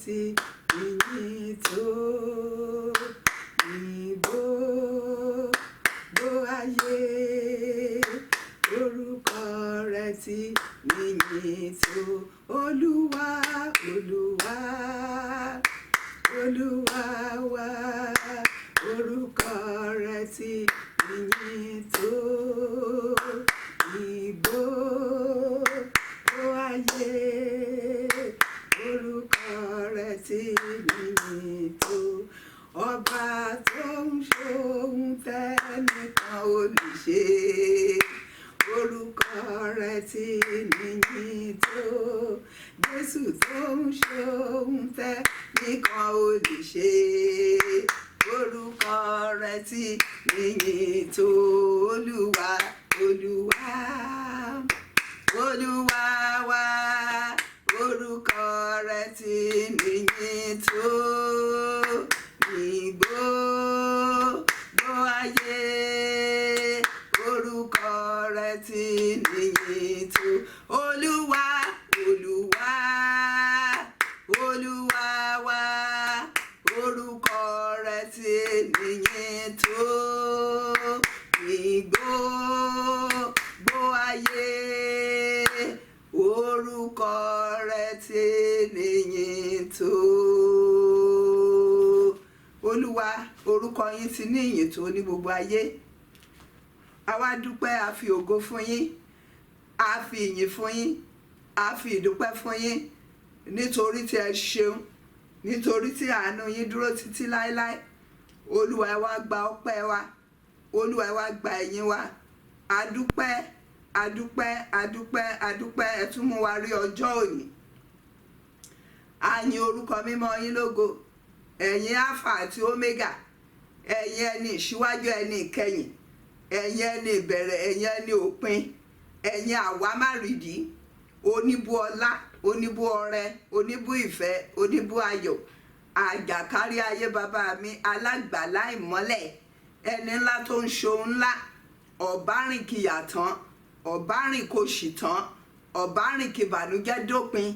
ti níyìn tó ní gbogbo ayé. Orúkọ rẹ̀ ti níyìn tó. Olúwa, Olúwa, Olúwa wa. Orúkọ rẹ̀ ti níyìn tó ní gbogbo ayé. Orúkọ rẹ̀ ti níyìn tó. Ọba tó ń ṣohun tẹ́nìkan ò lè ṣe. Orúkọ rẹ̀ ti níyìn tó. Jésù tó ń ṣohun tẹ́nìkan ò lè ṣe. Orúkọ rẹ̀ ti níyìn tó. Olúwa, Olúwa, Olúwa wa. Orúkọ rẹ̀ ti níyìn tó ní gbogbo ayé. Orúkọ rẹ̀ ti níyìn tó. Olúwa, Olúwa, Olúwa wa. Orúkọ rẹ̀ ti níyìn tó ní gbogbo ayé. Orúkọ rẹ̀ ti níyìn tó. Olúwa, orúkọ yín ti ní ìyìn tó ní gbogbo ayé. A wá dúpẹ́, a fi ògo fún yín, a fi ìyìn fún yín, a fi ìdúpẹ́ fún yín nítorí tí ẹ ṣeun, nítorí tí àánú yín dúró títí láéláé. Olúwa, ẹ wá gba ọpẹ́ wa. Olúwa, ẹ wá gba ìyìn wa. A dúpẹ́, a dúpẹ́, a dúpẹ́, a dúpẹ́. Ẹ tún mú wa rí ọjọ́ òní. A yìn orúkọ mímọ́ yín lógo. Ẹ̀yin Alpha àti Omega, ẹ̀yin ẹni ìṣíwájú, ẹni ìkẹyìn, ẹ̀yin ẹni ìbẹ̀rẹ̀, ẹ̀yin ẹni òpin, ẹ̀yin àwámárìdí, oníbú ọlá, oníbú ọrẹ, oníbú ìfẹ́, oníbú ayọ̀, àjàkárí ayé bàbá mi, alágbàlá ìmọ́lẹ̀, ẹni ńlá tó ń ṣohun ńlá, ọ̀bárìnkìyàtán, ọ̀bárìnkòṣìtán, ọ̀bárìnkìbànújẹ́ dópin,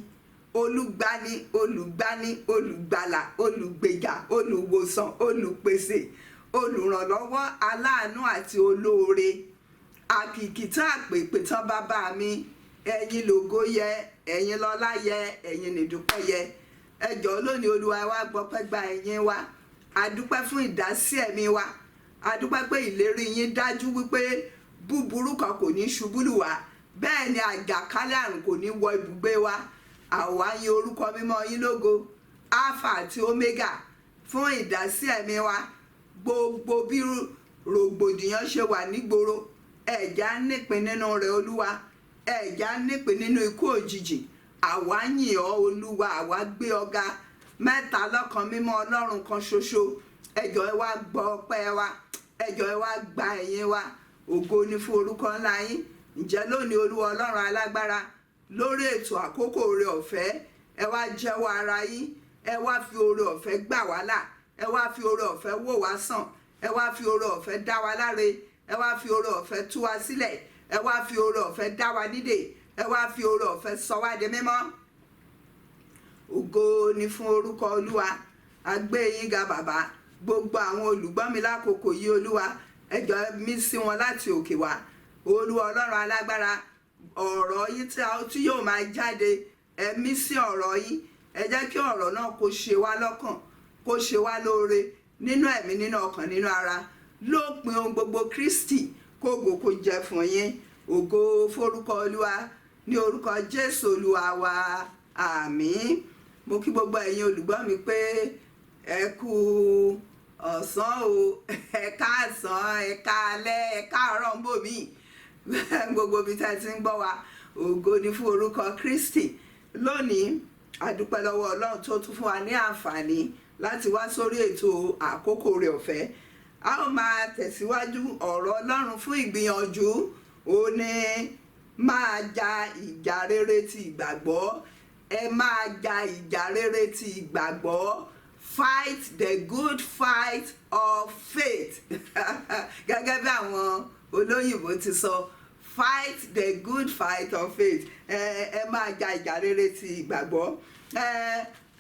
olùgbani, olùgbani, olùgbàlà, olùgbèjà, olùwòsàn, olùpèsè, olùrànlọ́wọ́, aláàánú àti olóore, àkìkìtàn àpèpè tán bàbá mi. Ẹ̀yin lògo yẹ, ẹ̀yin lọ́lá yẹ, ẹ̀yin nìdúpẹ́ yẹ. Ẹ jọ̀ọ́ lónìí Olúwa wá gbọpẹ́ gba ẹ̀yìn wa. A dúpẹ́ fún ìdásí ẹ̀mí wa. A dúpẹ́ pé ìlérí yín dájú wípé búburú kan kò ní ṣubú lù wá, bẹ́ẹ̀ ni àjàkálẹ̀ àrùn kò ní wọ ibùgbé wa. Àwa yìn orúkọ mímọ́ yín lógo, Alpha àti Omega, fún ìdásí ẹ̀mí wa. Gbogbo bí rògbòdìyàn ṣe wà nígboro, ẹ̀já nípìn nínú rẹ̀ Olúwa, ẹ̀já nípìn nínú ikú òjijì. Àwa yìn ọ́ Olúwa, àwa gbé ọ ga. Mẹ́ta lọ́kan mímọ́ Ọlọ́run kan ṣoṣo. Ẹ jọ̀ọ́ ẹ wá gbọ́ ọpẹ́ wa, ẹ jọ̀ọ́ ẹ wá gba ẹ̀yìn wa. Ògo ni fún orúkọ ńlá yín. Ǹjẹ́ lónìí Olúwa Ọlọ́run alágbára, lórí ètò àkókò oore ọ̀fẹ́, ẹ wá jẹ́wọ́ ara yín, ẹ wá fi oore ọ̀fẹ́ gbà wá là, ẹ wá fi oore ọ̀fẹ́ wò wá sàn, ẹ wá fi oore ọ̀fẹ́ dá wa láre, ẹ wá fi oore ọ̀fẹ́ tú wa sílẹ̀, ẹ wá fi oore ọ̀fẹ́ dá wa nídè, ẹ wá fi oore ọ̀fẹ́ sọ wá di mímọ́. Ògo ni fún orúkọ Olúwa. A gbé yín ga bàbá. Gbogbo àwọn olùgbọ́ mi lákòókò yìí Olúwa, ẹ jọ̀ọ́ mí sí wọn láti òkè wá. Olúwa Ọlọ́run alágbára, ọ̀rọ̀ yín tí yóò máa jáde, ẹ mí sí ọ̀rọ̀ yín. Ẹ jẹ́ kí ọ̀rọ̀ náà kó ṣe wá lọ́kàn, kó ṣe wá lóore nínú ẹ̀mí, nínú ọkàn, nínú ara. Lópin ohun gbogbo Kristi, kógo kó jẹ́ fún yín. Ògo forúkọ Olúwa, ní orúkọ Jésù Olúwa wa. Àmín. Mo kí gbogbo ẹ̀yin olùgbọ́ mi pé ẹ kú ọ̀sán o, ẹ káàsán, ẹ káalẹ́, ẹ káàárọ̀ ń bò mí. Gbogbo bí tá ti ń gbọ́ wa, ògo ni fún orúkọ Kristi. Lónìí a dúpẹ́ lọ́wọ́ Ọlọ́run tó tún fún wa ní àǹfààní láti wá sórí ètò àkókò oore ọ̀fẹ́. A ó máa tẹ̀síwájú ọ̀rọ̀ Ọlọ́run fún ìgbìyànjú. Ó ní máa ja ìjà rere ti ìgbàgbọ́. Ẹ máa ja ìjà rere ti ìgbàgbọ́. Fight the good fight of faith. Gẹ́gẹ́ bí àwọn olóyìnbó ti sọ, fight the good fight of faith. Ẹ máa ja ìjà rere ti ìgbàgbọ́.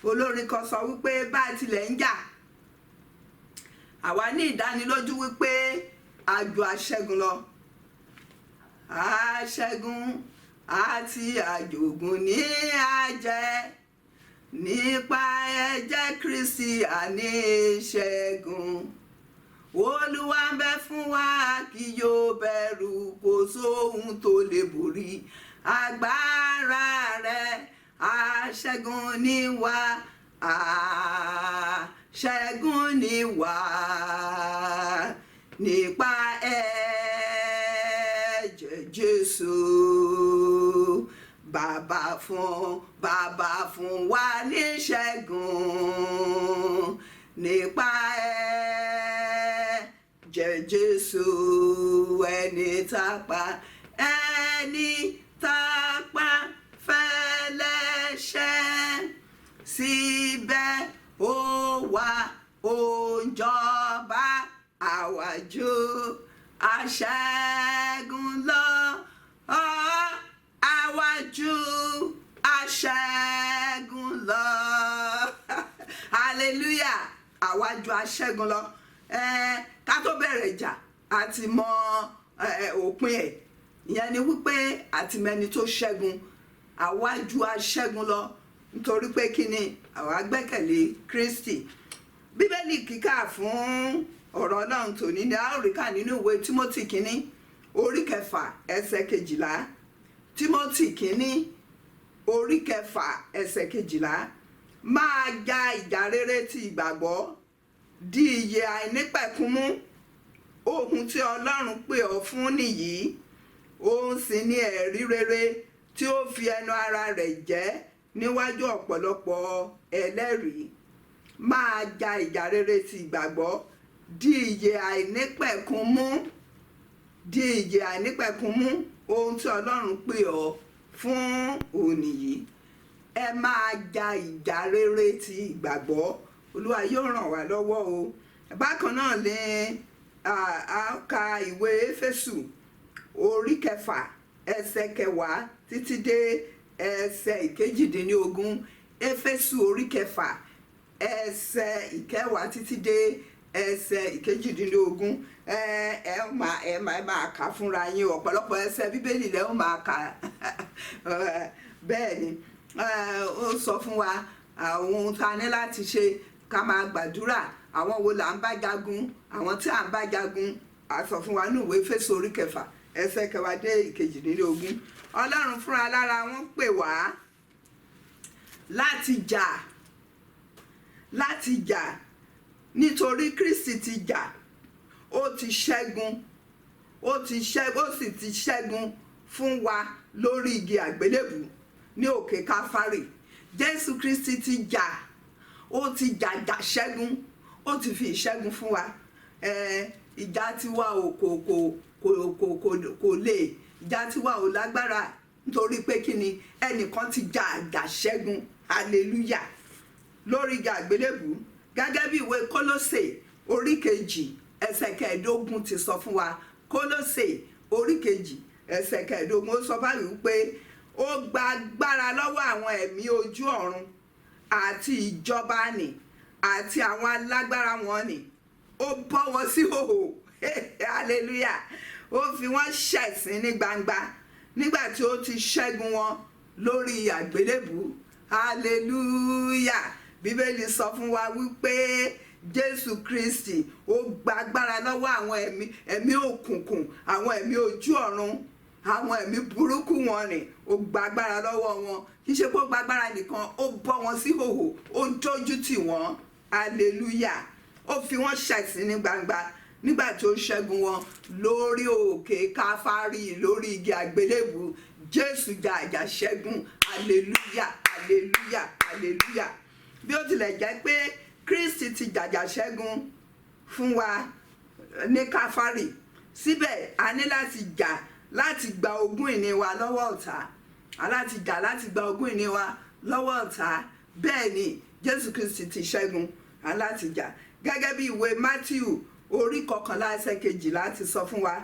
olórin kan sọ wípé bá a tilẹ̀ ń jà àwa ní ìdánilójú wípé àjò aṣẹ́gun lọ. Aṣẹ́gun àti àjògùn ní àjẹ́ nípa ẹ̀jẹ̀ Kristi àní ìṣẹ́gun. Olúwa ń bẹ fún wa kì yóò bẹ̀rù, kò sóhun tó lè borí agbára rẹ̀. Aṣẹ́gun ni wá, aṣẹ́gun ni wá nípa ẹ̀jẹ̀ Jésù. Bàbá fún wa ní ìṣẹ́gun nípa ẹ̀jẹ̀ Jésù. Ẹni tápá fẹ́lẹ́ṣẹ̀, síbẹ̀ ó wà ó ń jọba. Àwa jù aṣẹ́gun lọ, àwa jù aṣẹ́gun lọ. Hallelujah, àwa jù aṣẹ́gun lọ. Ká tó bẹ̀rẹ̀ ìjà àti mọ òpin ẹ̀, ìyẹn ni wípé àti mẹni tó ṣẹ́gun. Àwa jù aṣẹ́gun lọ nítorí pé kí ni àwa gbẹ́kẹ̀lé Kristi. Bíbélì kíkà fún ọ̀rọ̀ Ọlọ́run tòní ni a ó rí kà nínú ìwé Tímótì kínní orí 6 ẹsẹ̀ 12. Tímótì kínní orí 6 ẹsẹ̀ 12. Máa ja ìjà rere ti ìgbàgbọ́, di ìyè àìnípẹ̀kun mú. Ohun tí Ọlọ́run pè ọ́ fún nìyí, òun sì ni ẹ̀rí rere tí ó fi ẹnu ara rẹ̀ jẹ́ níwájú ọ̀pọ̀lọpọ̀ ẹlẹ́rìí. Máa ja ìjà rere ti ìgbàgbọ́, di ìyè àìnípẹ̀kun mú. Di ìyè àìnípẹ̀kun mú. Ohun tí Ọlọ́run pè ọ́ fún òun nìyí. Ẹ máa ja ìjà rere ti ìgbàgbọ́. Olúwa yóò ràn wá lọ́wọ́ o. Bákan náà ni a ka ìwé Éfésù orí 6 ẹsẹ̀ 10 títí dé ẹsẹ̀ 18. Éfésù orí 6 ẹsẹ̀ 10 títí dé ẹsẹ̀ 18. ẹ máa kà fúnra yín, ọ̀pọ̀lọpọ̀ ẹsẹ̀ bíbélì lẹ́ ó máa kà. Bẹ́ẹ̀ ni ó sọ fún wa àwọn ohun tá a ní láti ṣe, ká máa gbàdúrà. Àwọn wo là ń bá jagun, àwọn tí à ń bá jagun, a sọ fún wa ní ìwé Éfésù orí 6 ẹsẹ̀ 10 dé 18. Ọlọ́run fúnra lára wọn pè wá láti jà nítorí Kristi ti jà, ó sì ti ṣẹ́gun fún wa lórí igi àgbélébù ní òkè Káfárì. Jésù Kristi ti jà, ó ti jàjà ṣẹ́gun, ó ti fi ìṣẹ́gun fún wa. Ìjà tiwa kò lè, ìjà tiwa ò lágbára nítorí pé kí ni ẹnìkan ti jà àjà ṣẹ́gun. Hallelujah, lórí igi àgbélébù. Gẹ́gẹ́ bí ìwé Kólósè orí 2 ẹsẹ̀ 15 ti sọ fún wa. Kólósè orí 2 ẹsẹ̀ 15 ó sọ báyìí wípé ó gba agbára lọ́wọ́ àwọn ẹ̀mí ojú ọ̀run àti ìjọba nì àti àwọn alágbára wọn nì, ó bọ́ wọn sí hòhò. Hallelujah, ó fi wọ́n ṣẹ̀sín ní gbangba nígbà tí ó ti ṣẹ́gun wọn lórí àgbélébù. Hallelujah, Bíbélì sọ fún wa wípé Jésù Kristi ó gba agbára lọ́wọ́ àwọn ẹ̀mí òkùnkùn, àwọn ẹ̀mí ojú ọ̀run, àwọn ẹ̀mí burúkú wọn ni, ó gba agbára lọ́wọ́ wọn. Kì í ṣe pé ó gba agbára nìkan, ó bọ́ wọn sí hòhò, ó dójú tì wọ́n. Hallelujah, ó fi wọ́n ṣẹ̀sín ní gbangba nígbà tí ó ṣẹ́gun wọn lórí òkè Káfárì, lórí igi àgbélébù. Jésù jà àjà ṣẹ́gun. Hallelujah, hallelujah, hallelujah. Bí ó tilẹ̀ jẹ́ pé Kristi ti jàjà ṣẹ́gun fún wa ní Káfárì, síbẹ̀ a ní láti jà láti gba ogún ìní wa lọ́wọ́ ọ̀tá. Láti jà láti gba ogún ìní wa lọ́wọ́ ọ̀tá. Bẹ́ẹ̀ ni Jésù Kristi ti ṣẹ́gun, láti jà. Gẹ́gẹ́ bí ìwé Mátíù orí 11 ẹsẹ̀ 12 ti sọ fún wa.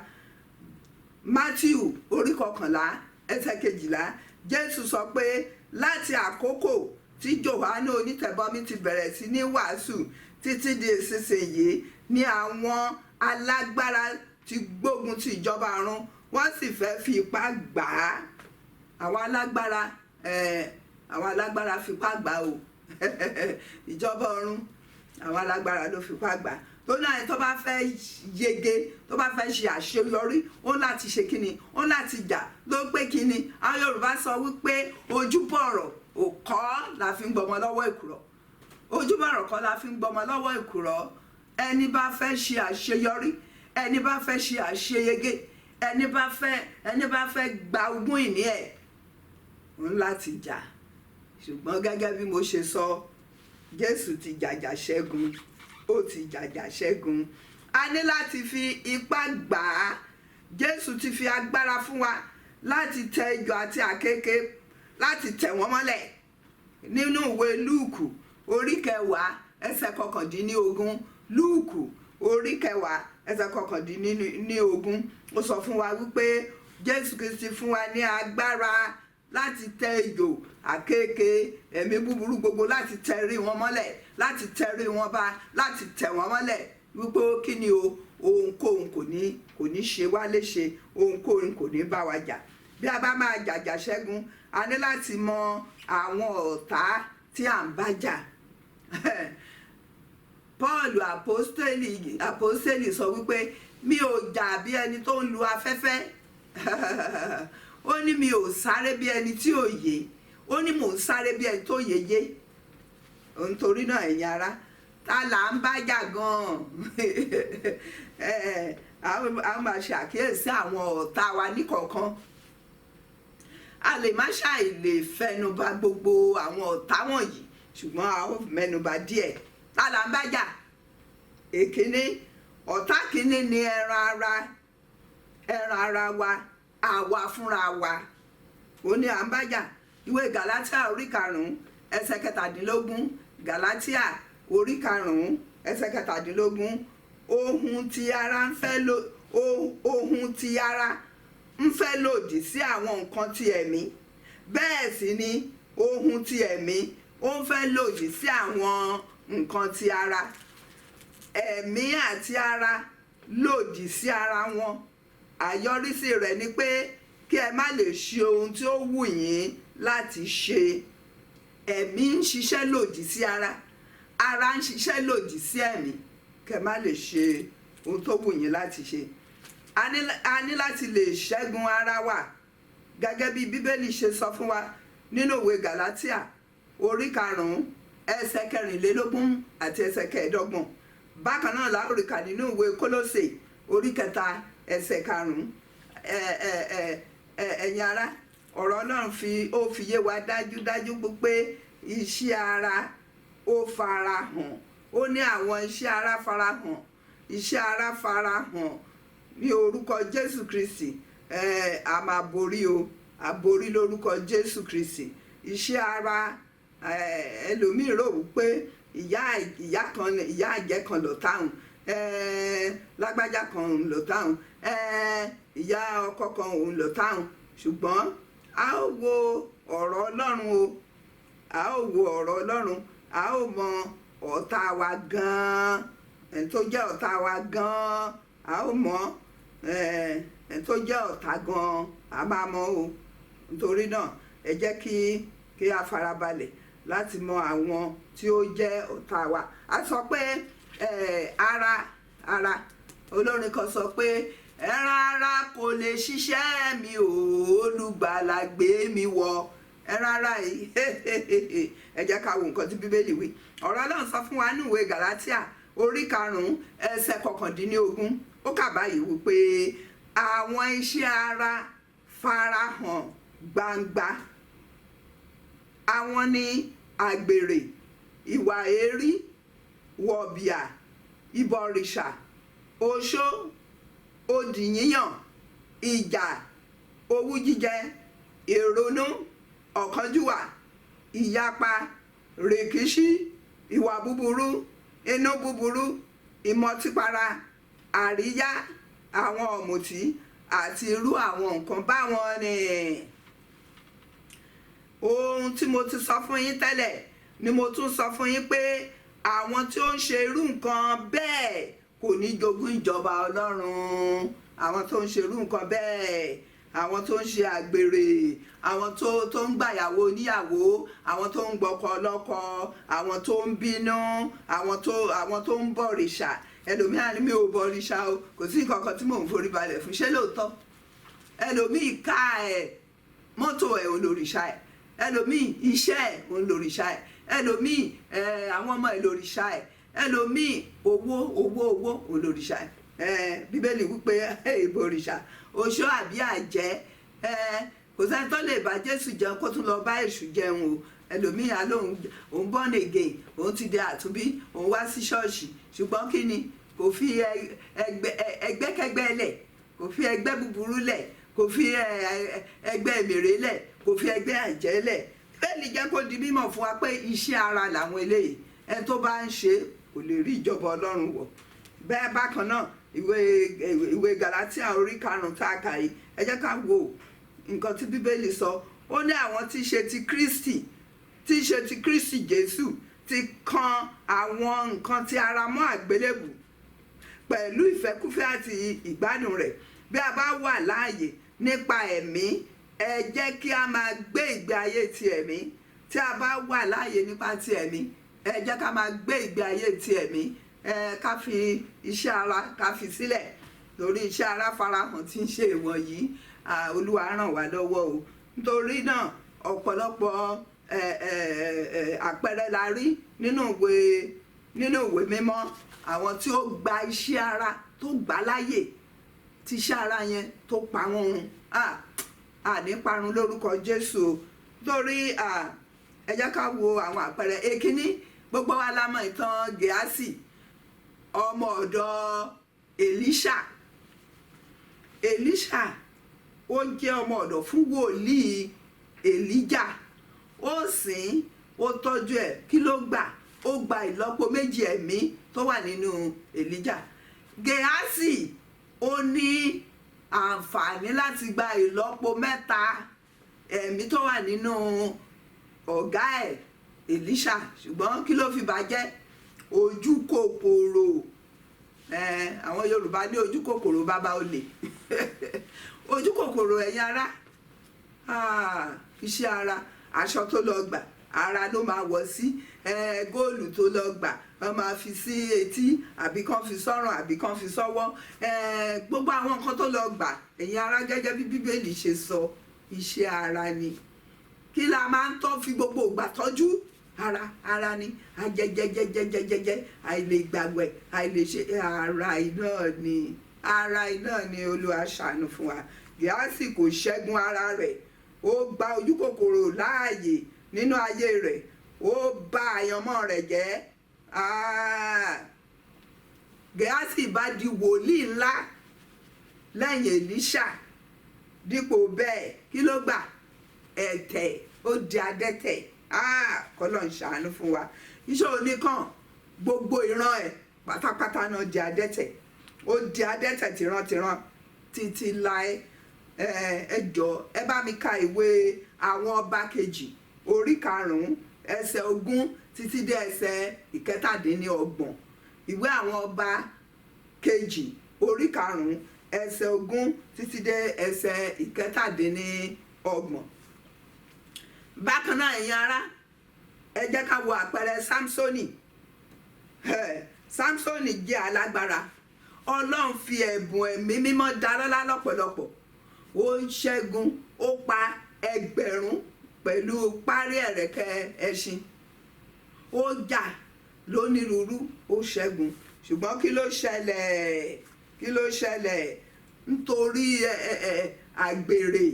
Mátíù orí 11 ẹsẹ̀ 12, Jésù sọ pé láti àkókò tí Jòhánù onítẹ̀bọmi ti bẹ̀rẹ̀ sí ní wàásù títí di ìsinsìnyí ni àwọn alágbára ti gbógun ti ìjọba ọ̀run, wọ́n sì fẹ́ fi ipá gbà á. Àwọn alágbára fipá gbà o ìjọba ọ̀run àwọn alágbára ló fipá gbà. Tó náà tó bá fẹ́ yege, tó bá fẹ́ ṣe àṣeyọrí, ó láti ṣe kíni, ó láti jà. Ló pé kíni, àwọn Yorùbá sọ wípé ojúbọ̀rọ̀ òkọ́ la fi ń gbọmọ lọ́wọ́ èkùrọ́, ojúbọ̀rọ̀ kọ́ la fi ń gbọmọ lọ́wọ́ èkùrọ́. Ẹni bá fẹ́ ṣe àṣeyọrí, ẹni bá fẹ́ ṣe àṣeyege, ẹni bá fẹ́ gba ogún ìní ẹ̀, ń láti jà. Ṣùgbọ́n gẹ́gẹ́ bí mo ṣe sọ, Jésù ti jàjà ṣẹ́gun, ó ti jàjà ṣẹ́gun. A ní láti fi ipá gbà á. Jésù ti fi agbára fún wa láti tẹ ejò àti àkekèé, láti tẹ̀ wọ́n mọ́lẹ̀. Nínú ìwé Lúùkù orí 10 ẹsẹ̀ 19, Lúùkù orí 10 ẹsẹ̀ 19, ó sọ fún wa wípé Jésù Kristi fún wa ní agbára láti tẹ ejò àkekèé ẹ̀mí búburú gbogbo, láti tẹrí wọn mọ́lẹ̀, láti tẹrí wọn ba, láti tẹ̀ wọ́n mọ́lẹ̀. Wípé kí ni o, ohunkóhun kò ní ṣe wá léṣe, ohunkóhun kò ní bá wa jà. Bí a bá máa jàjà ṣẹ́gun, a ní láti mọ àwọn ọ̀tá tí à ń bá jà. Paul àpọ́stélì sọ wípé mi ò jà bí ẹni tó ń lu afẹ́fẹ́. Ó ní mi ò sáré bí ẹni tí ò yé, ó ní mò ń sáré bí ẹni tó yéye. Nítorí náà ẹ̀yin ará, ta là ń bá jà gan-an? A máa ṣàkíyèsí àwọn ọ̀tá wa níkọ̀ọ̀kan. A lè má ṣàì lè fẹnuba gbogbo àwọn ọ̀tá wọ̀nyí, ṣùgbọ́n a ó mẹ́nuba díẹ̀. Ta là ń bá jà? Èkíní, ọ̀tá kìíní ni ẹran ara wa, àwa fúnra wa. Ó ní à ń bá jà. Ìwé Gàlátíà orí 5 ẹsẹ̀ 17, Gàlátíà orí 5 ẹsẹ̀ 17, ohun tí ara ń fẹ́ lòdì sí àwọn nǹkan ti ẹ̀mí, bẹ́ẹ̀ sì ni ohun ti ẹ̀mí ó ń fẹ́ lòdì sí àwọn nǹkan ti ara. Ẹ̀mí àti ara lòdì sí ara wọn. Àyọrísí rẹ̀ ni pé kí ẹ má lè ṣe ohun tí ó wù yín láti ṣe. Ẹ̀mí ń ṣiṣẹ́ lòdì sí ara, ara ń ṣiṣẹ́ lòdì sí ẹ̀mí, kí ẹ má lè ṣe ohun tó wù yín láti ṣe. A ní láti lè ṣẹ́gun ara wa gẹ́gẹ́ bí Bíbélì ṣe sọ fún wa nínú ìwé Gàlátíà orí 5 ẹsẹ̀ 24 àti ẹsẹ̀ 25. Bákan náà la ó rí kà nínú ìwé Kólósè orí 3 ẹsẹ̀ 5. Ẹ̀yin ará, ọ̀rọ̀ Ọlọ́run ó fi yé wa dájúdájú pé iṣẹ́ ara ó farahàn. Ó ní àwọn iṣẹ́ ara farahàn, iṣẹ́ ara farahàn ní orúkọ Jésù Kristi. A máa borí o, a borí lórúkọ Jésù Kristi. Iṣẹ́ ara, ẹlòmíì rò wípé ìyá àjẹ́ kan ló táwọn, lágbájá kan ló táwọn, ìyá ọkọ kan òun ló táwọn. Ṣùgbọ́n a ó wo ọ̀rọ̀ Ọlọ́run o, a ó wo ọ̀rọ̀ Ọlọ́run, a ó mọ ọ̀tá wa gan-an, ẹni tó jẹ́ ọ̀tá wa gan-an, a ó mọ ẹni tó jẹ́ ọ̀tá gan-an, a máa mọ̀ o. Nítorí náà ẹ jẹ́ kí a farabalẹ̀ láti mọ àwọn tí ó jẹ́ ọ̀tá wa. A sọ pé ara olórin kan sọ pé ẹran ara kò lè ṣiṣẹ́ mi ò, Olùgbàlà gbé mi wọ. Ẹran ara yìí ẹ jẹ́ ká wo nǹkan tí Bíbélì wí. Ọ̀rọ̀ Ọlọ́run sọ fún wa nínú ìwé Gàlátíà orí 5 ẹsẹ̀ 19. Ó kà báyìí wípé àwọn iṣẹ́ ara farahàn gbangba. Àwọn ni àgbèrè, ìwà èérí, wọ̀bìà, ìbọ̀rìṣà, oṣó, odì yíyàn, ìjà, owú jíjẹ, ìrònú, ọ̀kánjúwà, ìyapa, rèkíṣí, ìwà búburú, inú búburú, ìmọtípara, àríyá, àwọn ọ̀mùtí àti irú àwọn nǹkan báwọn ni. Ohun tí mo ti sọ fún yín tẹ́lẹ̀ ni mo tún sọ fún yín pé àwọn tí ó ń ṣe irú nǹkan bẹ́ẹ̀ kò ní jogún ìjọba Ọlọ́run. Àwọn tó ń ṣe irú nǹkan bẹ́ẹ̀, àwọn tó ń ṣe àgbèrè, àwọn tó ń gbàyàwó oníyàwó, àwọn tó ń gbọ́kọ ọlọ́kọ, àwọn tó ń bínú, àwọn tó ń bọ̀rìṣà. Ẹlòmíràn ni mi ò bọ̀rìṣà o, kò sí nǹkan kan tí mò ń forí balẹ̀ fún. Ṣé lóòótọ́? Ẹlòmíì ká ẹ̀, mọ́tò ẹ̀ ò lòrìṣà ẹ̀, ẹlòmíì iṣẹ́ ẹ̀ ò lòrìṣà ẹ̀, ẹlòmíì àwọn ọmọ ẹ̀ lòrìṣà ẹ̀, ẹlòmíì owó ò lòrìṣà ẹ̀. Bíbélì wípé ìbòrìṣà oṣó àbí àjẹ́, kò sẹ́ni tó lè bá Jésù jẹun kó tún lọ bá èṣù jẹun o. Ẹlòmíì alóhùn òun born again, òun ti di àtúnbí, òun wá sí ṣọ́ọ̀ṣì, ṣùgbọ́n kí ni, kò fi ẹgbẹ́kẹ́gbẹ́ lẹ̀, kò fi ẹgbẹ́ búburú lẹ̀, kò fi ẹgbẹ́ èmèrè lẹ̀, kò fi ẹgbẹ́ àjẹ́ lẹ̀. Bẹ́ẹ̀ni jẹ́ kó di mímọ̀ fún wa pé iṣẹ́ ara làwọn eléyìí, ẹni tó bá ń ṣe kò lè rí ìjọba Ọlọ́run wọ̀. Bẹ́ẹ̀ bákan náà ìwé Galatia orí 5 tá a kà yìí, ẹ jẹ́ ká wo nǹkan tí Bíbélì sọ. Ó ní àwọn tí ṣe ti Kristi Jésù ti kan àwọn nǹkan tí ara mọ́ àgbélébù pẹ̀lú ìfẹ́kúfẹ́ àti ìgbádùn rẹ̀. Bí a bá wà láàyè nípa ẹ̀mí, ẹ jẹ́ kí a máa gbé ìgbé ayé ti ẹ̀mí. Tí a bá wà láàyè nípa ti ẹ̀mí, ẹ jẹ́ ká máa gbé ìgbé ayé ti ẹ̀mí. Ká fi iṣẹ́ ara ká fi sílẹ̀, torí iṣẹ́ ara farahàn tí ń ṣe ìwọ̀nyí. Olúwa ràn wá lọ́wọ́ o. Nítorí náà ọ̀pọ̀lọpọ̀ àpẹẹrẹ la rí nínú ìwé mímọ́, àwọn tí ó gba iṣẹ́ ara tó gbà láyè, tí iṣẹ́ ara yẹn tó pa wọ́n run. Àní parun lórúkọ Jésù o. Torí ẹ jẹ́ ká wo àwọn àpẹẹrẹ. Èkíní, gbogbo wa la mọ̀ ìtàn Gèásì, ọmọ ọ̀dọ̀ Èlíṣà. Ó jẹ́ ọmọ ọ̀dọ̀ fún wòlíì Èlíjà. Ó sìn, ó tọ́jú ẹ̀. Kí ló gbà? Ó gba ìlọ́po méjì ẹ̀mí tó wà nínú Èlíjà. Gèásì ó ní àǹfààní láti gba ìlọ́po 3 ẹ̀mí tó wà nínú ọ̀gá ẹ̀ Èlíṣà, ṣùgbọ́n kí ló fi bàjẹ́? Ojú kòkòrò. Àwọn Yorùbá ní ojú kòkòrò bàbá olè. Ojú kòkòrò ẹ̀yin ará, iṣẹ́ ara, aṣọ tó lọ gbà ara ló máa wọ̀ sí, góòlù tó lọ gbà wọ́n máa fi sí etí, àbí kán fi sọ́rùn, àbí kán fi sọ́wọ́. Gbogbo àwọn nǹkan tó lọ gbà ẹ̀yin ará, gẹ́gẹ́ bí Bíbélì ṣe sọ, iṣẹ́ ara ni. Kí la máa ń tọ́ fi gbogbo ìgbà tọ́jú? Ara ni. Ajẹjẹjẹjẹjẹjẹ, àìlè gbàgbẹ́, àìlè ṣe, ara iná ni. Olúwa ṣàánú fún wa. Gèásì kò ṣẹ́gun ara rẹ̀, ó gba ojú kòkòrò láàyè nínú ayé rẹ̀, ó bà àyànmọ́ rẹ̀ jẹ́. Gèásì bá di wòlíì ńlá lẹ́yìn Èlíṣà. Dípò bẹ́ẹ̀, kí ló gbà? Ẹ̀tẹ̀, ó di adẹ́tẹ̀. K'Ọlọ́run ṣàánú fún wa. Iṣẹ́ oníkan, gbogbo ìran ẹ̀ pátápátá náà di adẹ́tẹ̀. Ó di adẹ́tẹ̀ tìrantìran títí láé. Ẹ jọ̀ọ́, ẹ bá mi ka ìwé àwọn ọba kejì orí 5 ẹsẹ̀ 20 títí dé ẹsẹ̀ 27. Ìwé àwọn ọba kejì orí 5 ẹsẹ̀ 20 títí dé ẹsẹ̀ 27. Bákan náà ẹ̀yin ará, ẹ jẹ́ ká wo àpẹẹrẹ Sámsónì. Sámsónì jẹ́ alágbára. Ọlọ́run fi ẹ̀bùn ẹ̀mí mímọ́ dá lọ́lá lọ́pọ̀lọpọ̀. Ó ń ṣẹ́gun, ó pa ẹgbẹ̀rún pẹ̀lú párí ẹ̀rẹ̀kẹ́ ẹṣin. Ó jà lónírúurú, ó ṣẹ́gun. Ṣùgbọ́n kí ló ṣẹlẹ̀? Nítorí àgbèrè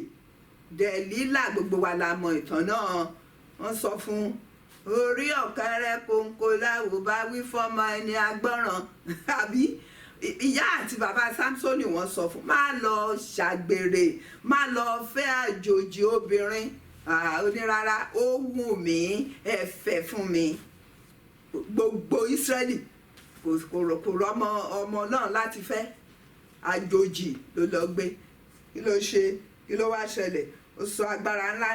Dẹ̀lílà, gbogbo wa la mọ̀ ìtàn náà. Wọ́n sọ fún orí ọ̀kẹ́rẹ́ kóńkó láwo bá wí fọ́mọ ẹni agbọ́ràn. Àbí ìyá àti bàbá Sámsónì wọ́n sọ fún, má lọ ṣàgbèrè, má lọ fẹ́ àjòjì obìnrin. Ó ní rárá, ó wù mí, ẹ fẹ́ fún mi. Gbogbo Ísírẹ́lì kò rọ́mọ ọmọ náà láti fẹ́. Àjòjì ló lọ gbé. Kí ló ṣe? Kí ló wá ṣẹlẹ̀? Ó sọ agbára ńlá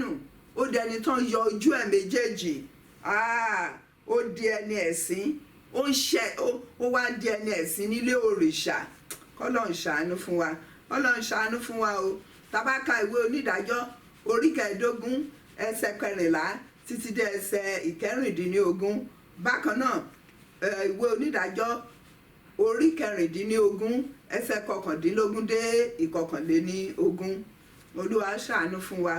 nù. ó di ẹni tó ń yọ ojú ẹ̀ méjèèjì ó di ẹni ẹ̀sín ó wá di ẹni ẹ̀sín nílé òrìṣà. kọ́lọ́run ṣàánú fún wa kọ́lọ́run ṣàánú fún wa o. tá bá ka ìwé onídàájọ́ orí 15 ẹsẹ̀ 14 títí dé ẹsẹ̀ 16. bákan náà ìwé onídàájọ́ orí 16 ẹsẹ̀ 19 dé 21. olúwa ṣàánú fún wa.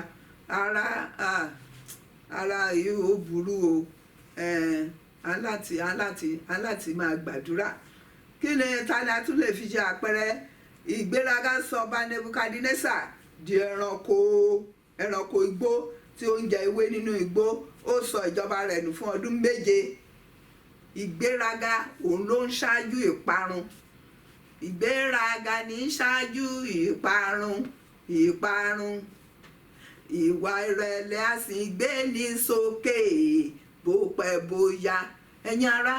ara yìí ó burú o. aláti máa gbàdúrà. kí ni tani a tún lè fi ṣe àpẹẹrẹ? ìgbéraga sọ ọba Nebukadnésà di ẹranko igbó tí ó ń jẹ ewé nínú igbó. ó sọ ìjọba rẹ̀ nù fún ọdún 7. ìgbéraga òun ló ń ṣáájú ìparun. ìgbéraga ní í ṣáájú ìparun. ìwà ìrẹ̀lẹ̀ a sì gbé ní sókè bó pẹ́ bóyá. ẹ̀yin ará,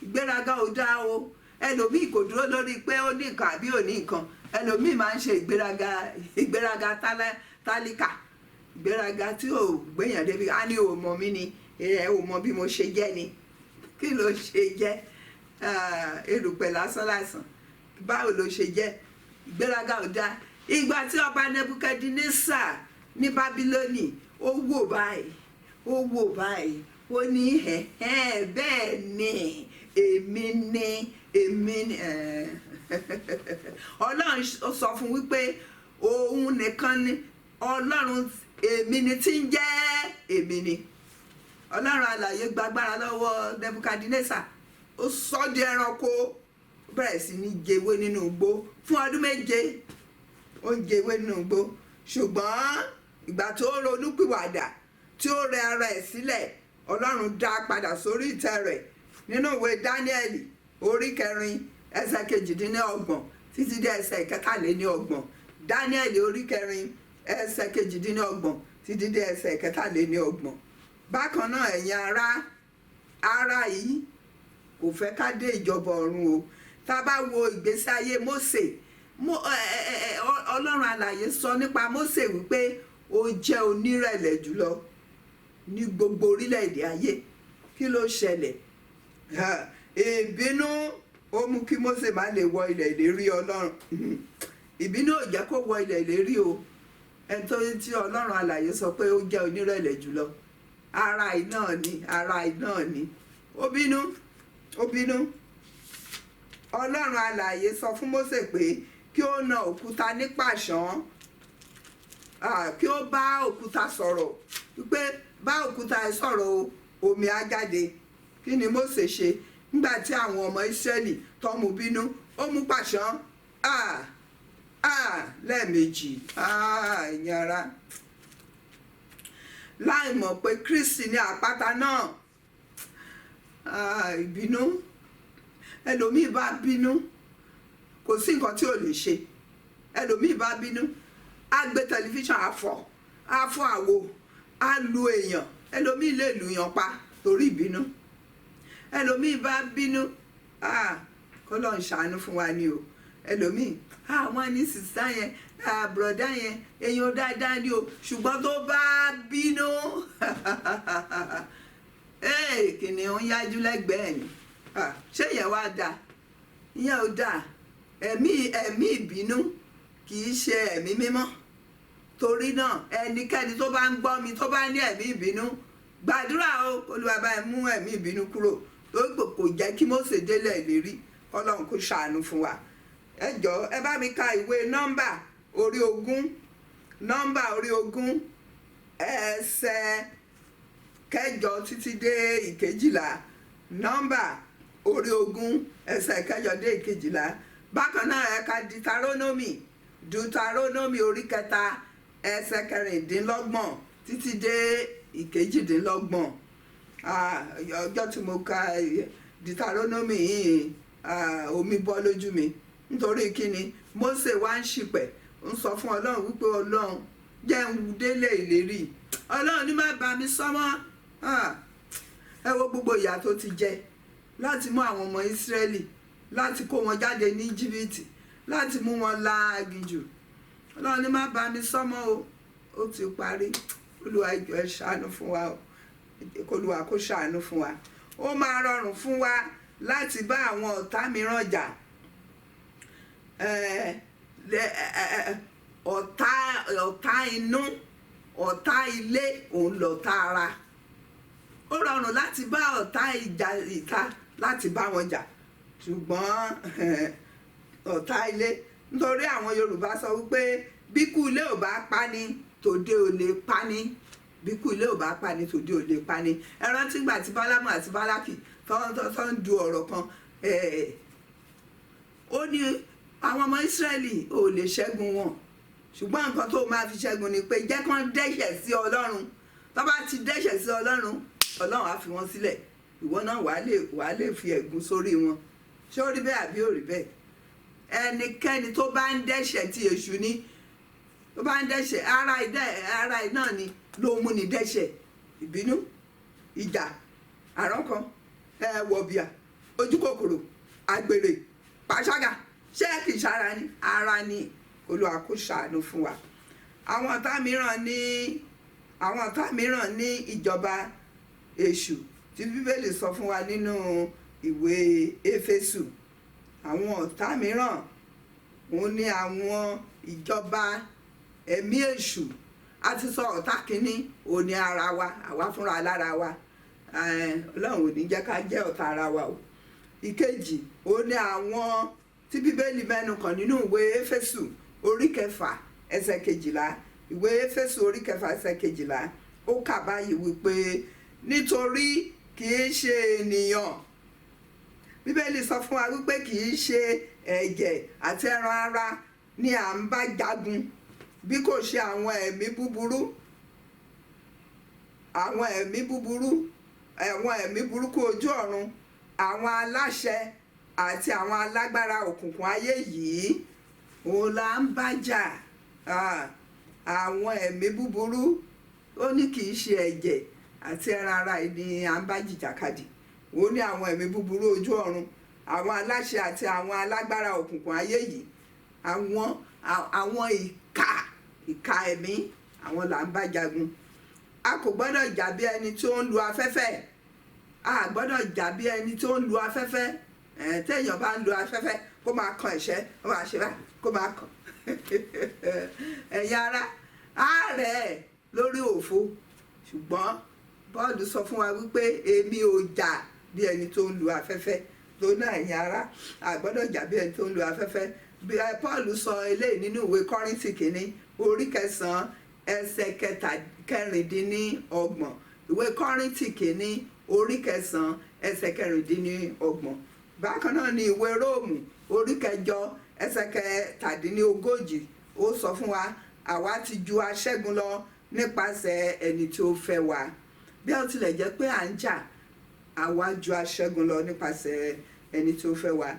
ìgbéraga ò dá o. ẹlòmíì kò dúró lórí pé ó ní nǹkan àbí ò ní nǹkan. ẹlòmíì máa ń ṣe ìgbéraga tálíkà, ìgbéraga tí ò gbéyàn débi. a ní ò mọ̀ mí ni, ẹ ò mọ̀ bí mo ṣe jẹ́ ni. kí ló ṣe jẹ́? erùpẹ̀ lásán báwo ló ṣe jẹ́? ìgbéraga ò dá. ìgbà tí ọba Nebukadnésà ní Bábílónì ó wò báyìí ó ní bẹ́ẹ̀ ni èmi ni ọlọ́run sọ fún wípé òun nìkan ni ọlọ́run, èmi ni tí ń jẹ́ èmi ni. ọlọ́run alààyè gbàgbára lọ́wọ́ Nebukadnésà, ó sọ di ẹranko, bẹ̀rẹ̀ sí ní jẹwé nínú igbó fún ọdún 7. ó ń jẹwé nínú igbó. ṣùgbọ́n ìgbà tó ronúpìwàdà tí ó rẹ ara ẹ̀ sílẹ̀, ọlọ́run dá padà sórí ìtẹ́ rẹ̀. nínú ìwé Dáníẹ́lì orí 4 ẹsẹ̀ 28 títí dé ẹsẹ̀ 23. Dáníẹ́lì orí 4 ẹsẹ̀ 28 títí dé ẹsẹ̀ 23. bákan náà ẹ̀yin ara yìí kò fẹ́ ká dé ìjọba ọ̀run o. tá a bá wo ìgbésí ayé Mósè, ọlọ́run alààyè sọ nípa Mósè wípé ó jẹ́ onírẹ̀lẹ̀ jùlọ ní gbogbo orílẹ̀-èdè ayé. kí ló ṣẹlẹ̀? ìbínú ó mú kí Mósè má lè wọ ilẹ̀ ìlérí Ọlọ́run. ìbínú ò jẹ́ kó wọ ilẹ̀ ìlérí o. ẹni tó tí ọlọ́run alààyè sọ pé ó jẹ́ onírẹ̀lẹ̀ jùlọ, ara iná ni. ó bínú. ọlọ́run alààyè sọ fún Mósè pé kí ó na òkúta ní pàṣán, kí ó bá òkúta sọ̀rọ̀ wípé bá òkúta sọ̀rọ̀ omi á jáde. kí ni Mósè ṣe nígbà tí àwọn ọmọ Ísírẹ́lì tó mú bínú? ó mú pàṣán lẹ́ẹ̀mejì. ẹ̀yin ará, láì mọ̀ pé Kristi ní àpáta náà. ìbínú, ẹlòmíì bá bínú kò sí nǹkan tí ò lè ṣe. ẹlòmíì bá bínú á gbé tẹlifíṣàn àfọ àwo, á lu èèyàn. ẹlòmíì lè lùyàn pa torí ìbínú. ẹlòmíì bá bínú kọ́lọ́run ṣàánú fún wa ni o. ẹlòmíì àwọn ní sísá yẹn bùrọ̀dá yẹn èèyàn dáadáa ni o, ṣùgbọ́n tó bá bínú kìnìún yájú lẹ́gbẹ̀ẹ́ ni. ṣé ìyẹn wá dáa? ìyẹn ò dáa. ẹ̀mí ìbínú kì í ṣe ẹ̀mí mímọ́. torí náà ẹnikẹ́ni tó bá ń gbọ́ mi tó bá ní ẹ̀mí ìbínú, gbàdúrà o, Olúwa bá mú ẹ̀mí ìbínú kúrò. kò jẹ́ kí Mósè délẹ̀ ìlérí. Ọlọ́run kó ṣàánú fún wa. ẹ jọ̀ọ́ ẹ bá mi ka ìwé Nọ́mbà orí 20 ẹsẹ̀ 8 títí dé 11. Nọ́mbà orí 20 ẹsẹ̀ 8 dé 11. bákan náà ẹ ka Deuteronomy orí 3 ẹsẹ̀ 26 títí dé 28. ọjọ́ tí mo ka Deuteronomy yìí omi bọ́ lójú mi. nítorí kíni? Mósè wá ń ṣìpẹ̀, ń sọ fún Ọlọ́run wípé Ọlọ́run jẹ́ ń délé ìlérí. Ọlọ́run ní má bá mi sọ́mọ́. ẹ wo gbogbo ìyà tó ti jẹ láti mú àwọn ọmọ Ísírẹ́lì, láti kó wọn jáde ní Íjíbítì, láti mú wọn la aginjù. Ọlọ́run ní má bá mi sọ́mọ́ o. ó ti parí. Olúwa jọ̀ọ́ ẹ ṣàánú fún wa o, Olúwa kó ṣàánú fún wa. Ó máa rọrùn fún wa láti bá àwọn ọ̀tá mìíràn jà. Ọ̀tá inú, ọ̀tá ilé, òun lọ̀tá ara. Ó rọrùn láti bá ọ̀tá ìta láti bá wọn jà, ṣùgbọ́n ọ̀tá ilé, nítorí àwọn Yorùbá sọ wípé bíkú ilé ò bá pani tòde ò lè pani, bíkú ilé ò bá pani tòde ò lè pani. Ẹ rántí ìgbà tí Bálámù àti Bálákì tó ń du ọ̀rọ̀ kan, ó ní àwọn ọmọ Ísírẹ́lì ò lè ṣẹ́gun wọn, ṣùgbọ́n nǹkan tó máa fi ṣẹ́gun ni pé jẹ́ kán dẹ́ṣẹ̀ sí Ọlọ́run. Tó bá ti dẹ́ṣẹ̀ sí Ọlọ́run, Ọlọ́run á fi wọ́n sílẹ̀, ìwọ náà wàá lè fi ẹ̀gún sórí wọn. Ṣé ó rí bẹ́ẹ̀ àbí ò rí bẹ́ẹ̀? Ẹnikẹ́ni tó bá ń dẹ́ṣẹ̀ tí èṣù ní, tó bá ń dẹ́ṣẹ̀ ara náà ni ló mú ni dẹ́ṣẹ̀. Ìbínú, ìjà, àrankàn, wọ̀bìà, ojúkòkòrò, àgbèrè, pàṣágà, ṣé kì í ṣara ni? Ara ni. Olúwa kó ṣàánú fún wa. Àwọn ọ̀tá mìíràn ní ìjọba èṣù tí Bíbélì sọ fún wa nínú ìwé Éfésù. Àwọn ọ̀tá mìíràn òun ní àwọn ìjọba ẹ̀mí èṣù. A ti sọ ọ̀tá kìíní òun ní ara wa, àwa fúnra lára wa. Ọlọ́run ò ní jẹ́ ká jẹ́ ọ̀tá ara wa o. Ìkejì òun ní àwọn tí Bíbélì mẹ́nu kàn nínú ìwé Éfésù orí 6 ẹsẹ̀ 12. Ìwé Éfésù orí 6 ẹsẹ̀ 12 ó kà báyìí wípé nítorí kì í ṣe ènìyàn, Bíbélì sọ fún wa wípé kì í ṣe ẹ̀jẹ̀ àti ẹran ara ni à ń bá jagun, bí kò ṣe àwọn ẹ̀mí búburú ojú ọ̀run, àwọn aláṣẹ àti àwọn alágbára òkùnkùn ayé yìí òun là ń bá jà. Àwọn ẹ̀mí búburú, ó ní kì í ṣe ẹ̀jẹ̀ àti ẹran ara ni à ń bá jìjàkadì. Ó ní àwọn ẹ̀mí búburú ojú ọ̀run, àwọn aláṣẹ àti àwọn alágbára òkùnkùn ayé yìí, àwọn ìkà ẹ̀mí, àwọn là ń bá jagun. A kò gbọ́dọ̀ jà bí ẹni tí ó ń lu afẹ́fẹ́. A gbọ́dọ̀ jà bí ẹni tí ó ń lu afẹ́fẹ́. Téèyàn bá ń lu afẹ́fẹ́ kó máa kan ẹ̀ṣẹ́, kó máa ṣe báyìí, kó máa kàn. Ẹ̀yin ará, àárẹ̀ lórí òfo, ṣùgbọ́n Pọ́ọ̀lù sọ fún wa wípé èmi ò jà bí ẹni tó ń lu afẹ́fẹ́. Tó náà ẹ̀yin ará, a gbọ́dọ̀ jà bí ẹni tó ń lu afẹ́fẹ́. Bí Pọ́ọ̀lù sọ eléyìí nínú ìwé Kọ́ríńtì kìíní orí 9 ẹsẹ̀ 26. Ìwé Kọ́ríńtì kìíní orí 9 ẹsẹ̀ 26. Bákan náà ni ìwé Róòmù orí 8 ẹsẹ̀ 37 ó sọ fún wa, àwa ti ju aṣẹ́gun lọ nípasẹ̀ ẹni tí ó fẹ́ wa. Bí ó tilẹ̀ jẹ́ pé à ń jà, àwa ju aṣẹ́gun lọ nípasẹ̀ ẹni tí ó fẹ́ wa.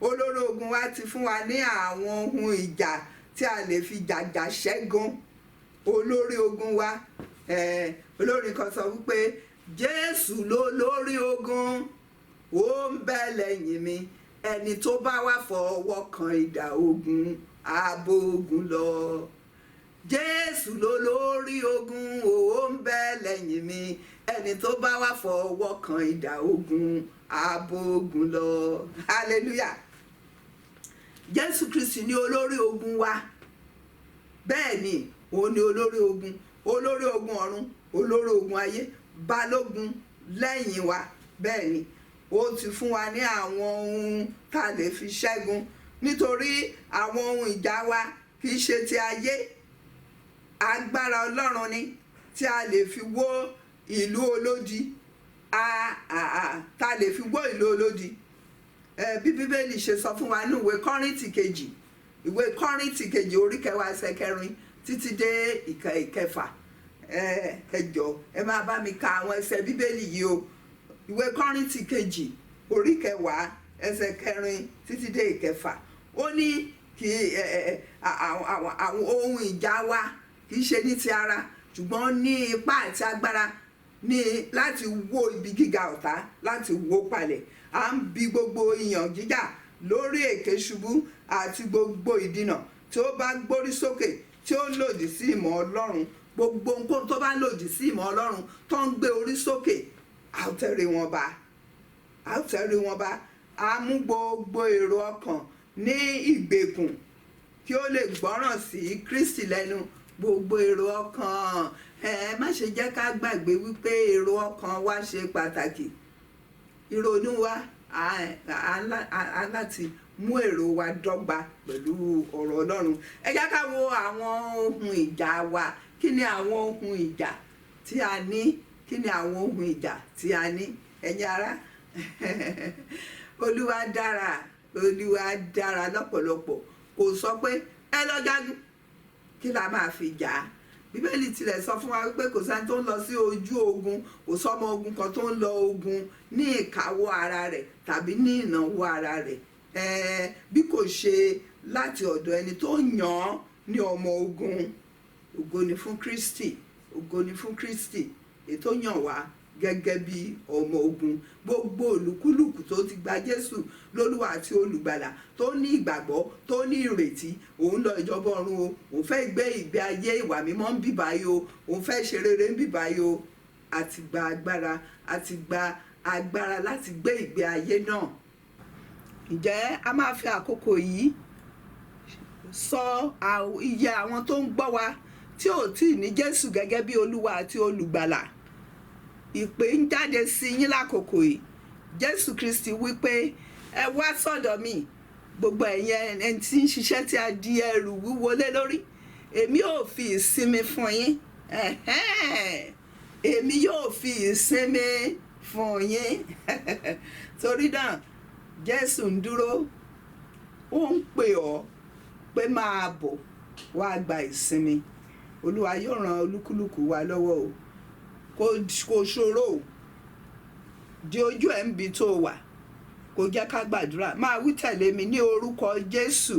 Olórí ogun wa ti fún wa ní àwọn ohun ìjà tí a lè fi jàjà ṣẹ́gun. Olórí ogun wa, olórin kan sọ wípé Jésù ló lórí ogun, ó ń bẹ lẹ́yìn mi, ẹni tó bá wá fọwọ́ kan idà ogun á bógun lọ. Jésù ló lórí ogun, ó ń bẹ lẹ́yìn mi, ẹni tó bá wá fọwọ́ kan idà ogun á bógun lọ. Hallelujah. Jésù Kristi ni olórí ogun wa. Bẹ́ẹ̀ ni òun ni olórí ogun ọ̀run, olórí ogun ayé, balógun lẹ́yìn wa. Bẹ́ẹ̀ ni ó ti fún wa ní àwọn ohun tá a lè fi ṣẹ́gun, nítorí àwọn ohun ìjà wa kì í ṣe ti ayé. Agbára Ọlọ́run ni tí a lè fi wó ìlú olódi. Tá a lè fi wó ìlú olódi. Bí Bíbélì ṣe sọ fún wa ní ìwé Kọ́ríńtì kejì orí 9 ẹsẹ̀ 4 títí dé 6. Ẹ jọ̀ọ́ ẹ máa bá mi ka àwọn ẹsẹ̀ Bíbélì yìí o. Ìwé Kọ́ríńtì kejì orí 9 ẹsẹ̀ 4 títí dé 6. Ó ní kí àwọn ohun ìjà wa kì í ṣe ní ti ara, ṣùgbọ́n ní ipá àti agbára ní láti wó ibi gíga ọ̀tá, láti wó palẹ̀. À ń bi gbogbo ìyàn jíjà lórí èké ṣubú àti gbogbo ìdínà tí ó bá gbórí sókè tí ó lòdì sí ìmọ̀ Ọlọ́run. gbogbo nǹkan tó bá lòdì sí ìmọ̀ Ọlọ́run tó ń gbé orí sókè a ó tẹrí wọn ba, a ó tẹrí wọn ba. A mú gbogbo èrò ọkàn ní ìgbèkùn kí ó lè gbọ́ràn sí Kristi lẹ́nu. Gbogbo èrò ọkàn, má ṣe jẹ́ ká gbàgbé wípé èrò ọkàn wa ṣe pàtàkì. Ìrònú wa a láti mú èrò wa dọ́gba pẹ̀lú ọ̀rọ̀ Ọlọ́run. Ẹ jẹ́ ká wo àwọn ohun ìjà wa. Kí ni àwọn ohun ìjà tí a ní? Kí ni àwọn ohun ìjà tí a ní? Ẹ̀yin ará, Olúwa dára, Olúwa dára lọ́pọ̀lọpọ̀. Kò sọ pé ẹ lọ jagun, kí la máa fi jà á? Bíbélì tilẹ̀ sọ fún wa wípé kò sẹ́ni tó ń lọ sí ojú ogun, kò sọ́mọ ogun kan tó ń lọ ogun ní ìkáwọ́ ara rẹ̀ tàbí ní ìnáwó ara rẹ̀, bí kò ṣe láti ọ̀dọ̀ ẹni tó yàn án ní ọmọ ogun. Ògo ni fún Kristi, ògo ni fún Kristi ètò yàn wá gẹ́gẹ́ bí ọmọ ogun. Gbogbo olúkúlùkù tó ti gba Jésù lólúwa àti olùgbàlà, tó ní ìgbàgbọ́, tó ní ìrètí, òun lọ ìjọba ọ̀run o, òun fẹ́ gbé ìgbé ayé ìwà mímọ́ ń bíbáyé o, òun fẹ́ ṣe rere ń bíbáyé o. Àti gba agbára, àti gba agbára láti gbé ìgbé ayé náà. Ǹjẹ́ a máa fi àkókò yìí sọ iye àwọn tó ń gbọ́ wa tí ò tí ì ní Jésù gẹ́gẹ́ bí olúwa àti olùgbàlà? Ìpè ń jáde sí yín lákòókò yìí. Jésù Kristi wípé ẹ wá sọ́dọ̀ mi, gbogbo ẹ̀yin ẹni tí ń ṣiṣẹ́ tí a di ẹrù wúwo lé lórí, èmi yóò fi ìsinmi fún yín. Èmi yóò fi ìsinmi fún yín. Torí náà Jésù ń dúró, ó ń pè ọ́ pé máa bọ̀ wá gba ìsinmi. Olúwa yóò ran olúkúlùkù wa lọ́wọ́ o. Kò ṣòro o, di ojú ẹ̀ ń bi tó wà, kò jẹ́ ká gbàdúrà. Máa wí tẹ̀lé mi ní orúkọ Jésù.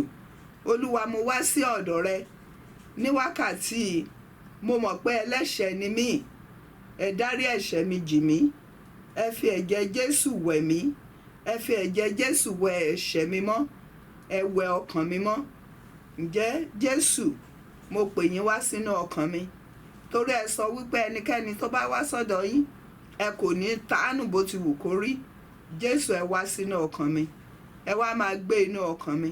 Olúwa, mo wá sí ọ̀dọ̀ rẹ ní wákàtí. Mo mọ̀ pé ẹlẹ́ṣẹ̀ ni mí, ẹ dárí ẹ̀ṣẹ̀ mi jì mí. Ẹ fi ẹ̀jẹ̀ Jésù wẹ̀ mí, ẹ fi ẹ̀jẹ̀ Jésù wẹ̀ ẹ̀ṣẹ̀ mi mọ́, ẹ wẹ̀ ọkàn mi mọ́. Ǹjẹ́ Jésù, mo pè yín wá sínú ọkàn mi, torí ẹ sọ wípé ẹnikẹ́ni tó bá wá sọ́dọ̀ yín ẹ kò ní tàánù bó ti wù kó rí. Jésù, ẹ wá sínú ọkàn mi, ẹ wá máa gbé inú ọkàn mi.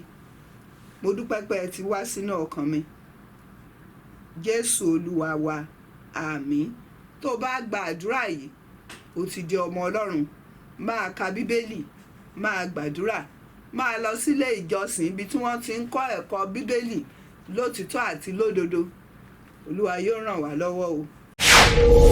Mo dúpẹ́ pé ẹ ti wá sínú ọkàn mi. Jésù Olúwa wa, àmín. Tó bá gba àdúrà yìí, ó ti di ọmọ Ọlọ́run. Máa ka Bíbélì, máa gbàdúrà, máa lọ sílé ìjọsìn ibi tí wọ́n ti ń kọ́ ẹ̀kọ́ Bíbélì lótìtọ́ àti lódodo. Olúwa yóò ràn wá lọ́wọ́ o.